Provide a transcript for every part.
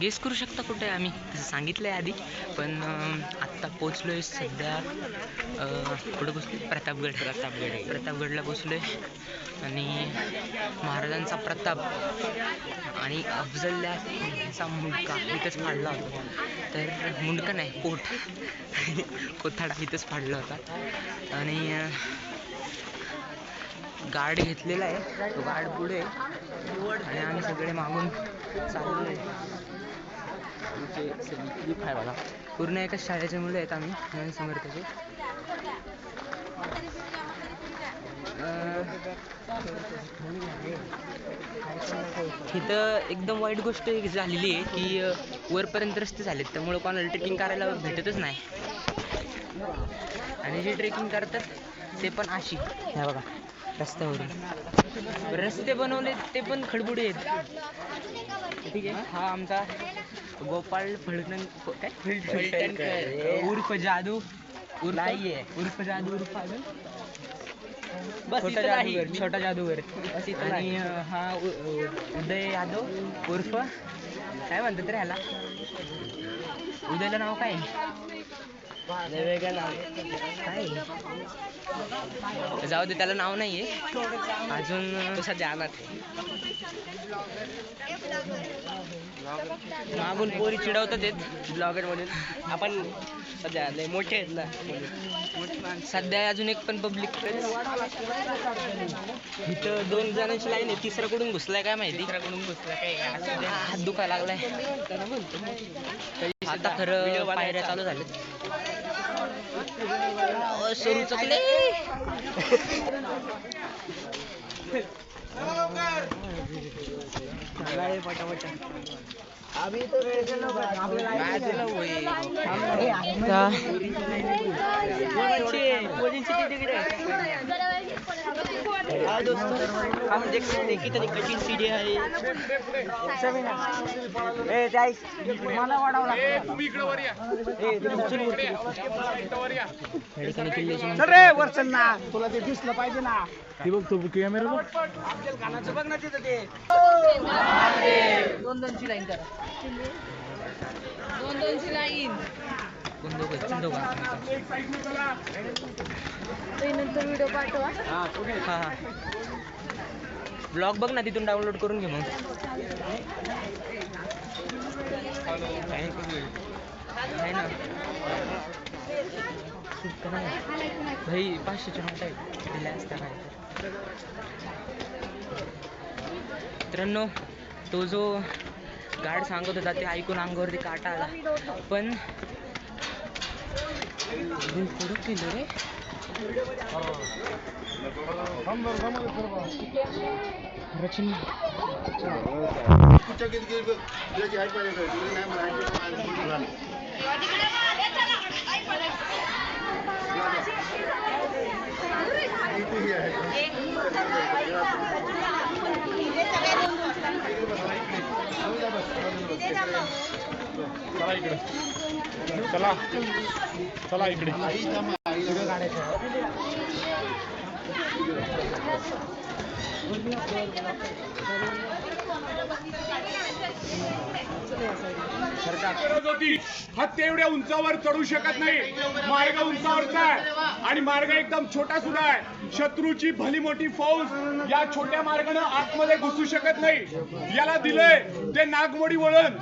Guess करू शकता कुठे आम्ही तसं सांगितलं आहे आधी, पण आत्ता पोचलो आहे सध्या. कुठं पोचलो? प्रतापगडला पोचलो आहे. आणि महाराजांचा प्रताप आणि अफजलचा मुंडका इथंच फाडला होता. तर मुंडका नाही, कोथाडा इथंच फाडला होता. आणि गार्ड घेतलेला आहे, तो गार्ड पुढे आणि आम्ही सगळे मागून चाललो आहे. पूर्ण एकाच शाळेचे मुलं आहेत आम्ही, ज्ञान समर्थाचे. इथं एकदम वाईट गोष्ट झालेली आहे की वरपर्यंत रस्ते झालेत, त्यामुळे कोणाला ट्रेकिंग करायला भेटतच नाही. आणि जे ट्रेकिंग करतात ते पण अशी हे बघा, रस्त्यावरून रस्ते बनवले ते पण खडबुडे आहेत. ठीक आहे, हा आमचा गोपाळ फलटणकर उर्फ जादू उर्फ छोटा जादूगर. आणि हा उदय यादव उर्फ काय म्हणतात रे ह्याला, उदयला नाव काय काय जाऊ दे, त्याला नाव नाहीये अजून. सध्या मागून पोरी चिडवतात ब्लॉगर मधून. आपण सध्या लय मोठे आहेत ना सध्या. अजून एक पण पब्लिक इथं 2 जणांची लाईन आहे. तिसरा कुठून घुसलाय काय माहिती, हात दुखायला लागलाय. आता खरं पायऱ्या चालू झाल्यात. सुरू चुकले. हम देख सकते हैं कितनी कठिन सीढ़ी है ये. तुला ते दिसलं पाहिजे ना. ते बघ तो कॅमेरा बघ. अफजल खानाचं बघ ना तिथं ते. 2-2ची लाईन करा. 2-2ची लाईन. नंतर व्हिडिओ पाठवा. हा ब्लॉग बघ ना, तिथून डाउनलोड करून घे. मग आहे ना भाई, 500च्या नोट आहेत, दिल्या असत्या काय. मित्रांनो, तो जो गार्ड सांगत होता ते ऐकून अंगावरती काटा आला. पण केलं रे. रचना चला इकडे. हत्ती एवढ्या उंचावर चढू शकत नाही. मार्ग उंचावरचा आहे आणि मार्ग एकदम छोटा सुद्धा आहे. शत्रूची भली मोठी फौज या छोट्या मार्गाने आतमध्ये घुसू शकत नाही. याला दिलंय ते नागमोडी वळण.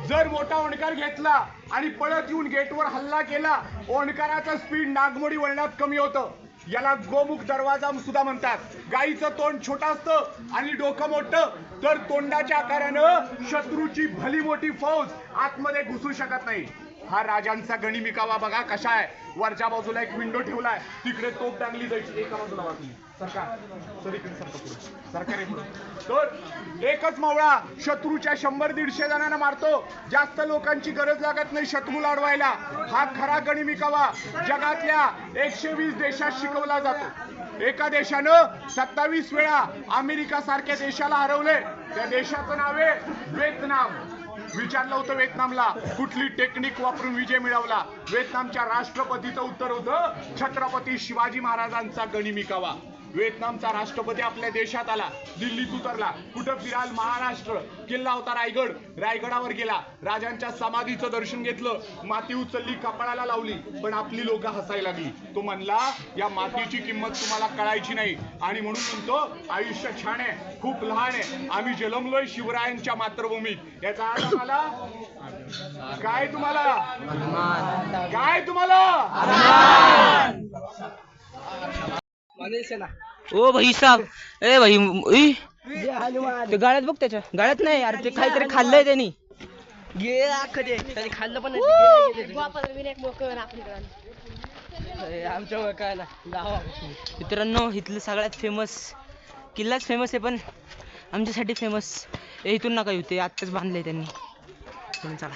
जर मोठा ओंकार घेतला आणि पळत येऊन गेटवर हल्ला केला, ओंकाराचा स्पीड नागमोडी वळणात कमी होतं. याला गोमुख दरवाजा सुद्धा म्हणतात. गाईचं तोंड छोटं असतं आणि डोकं मोठं, तर तोंडाच्या आकारानं शत्रूची भली मोठी फौज आतमध्ये घुसू शकत नाही. हा राजांचा गनिमिकावा बघा कशा आहे. वरच्या बाजूला एक विंडो ठेवलाय, तिकडे तोफ टांगली जायची. एका बाजूला वाचली सरकार तर एकच मावळा शत्रूच्या 100-150 जणांना मारतो. जास्त लोकांची गरज लागत नाही शत्रूला अडवायला. हा खरा गनिमिकावा जगातल्या 120 देशात शिकवला जातो. एका देशानं 27 वेळा अमेरिका सारख्या देशाला हरवले. त्या देशाचं नाव आहे व्हिएतनाम. विचारलं होतं व्हिएतनामला कुठली टेक्निक वापरून विजय मिळवला. व्हिएतनामच्या राष्ट्रपतीचं उत्तर होतं छत्रपती शिवाजी महाराजांचा गनिमिकावा. व्हिएतनामचा राष्ट्रपती आपल्या देशात आला, दिल्लीत उतरला, कुठं फिराल? महाराष्ट्र. किल्ला होता रायगड, रायगडावर गेला, राजांच्या समाधीचं दर्शन घेतलं, माती उचलली, कपाळाला लावली, पण आपली लोक हसायला लागली. तो म्हणला या मातीची किंमत तुम्हाला कळायची नाही, आणि म्हणून म्हणतो आयुष्य छान आहे, खूप लहान आहे, आम्ही जन्मलोय शिवरायांच्या मातृभूमीत. याचा अर्थ मला काय? तुम्हाला काय? तुम्हाला ओ भाई साहब, ए भाई, उई, ते गाळ्यात बघ, त्याच्या गाळ्यात नाही यार, ते काहीतरी खाल्लंय त्यांनी. घे अख्खं ते, त्यांनी खाल्लं पण आमच्या काय ना. मित्रांनो, इथलं सगळ्यात फेमस किल्लाच फेमस आहे, पण आमच्यासाठी फेमस इथून नका येऊ, ते आत्ताच बांधलंय त्यांनी. चला.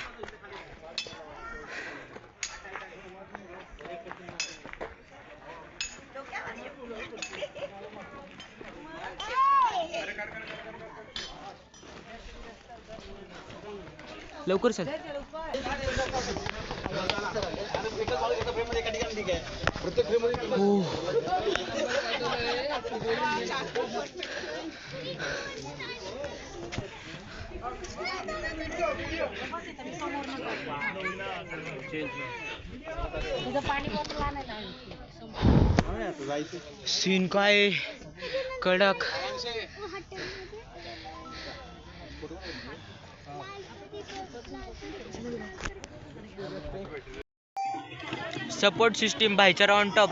लवकर चल. सीन काय कडक. सपोर्ट सिस्टीम भाईचारा ऑन टॉप.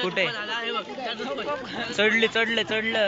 कुठे चढले.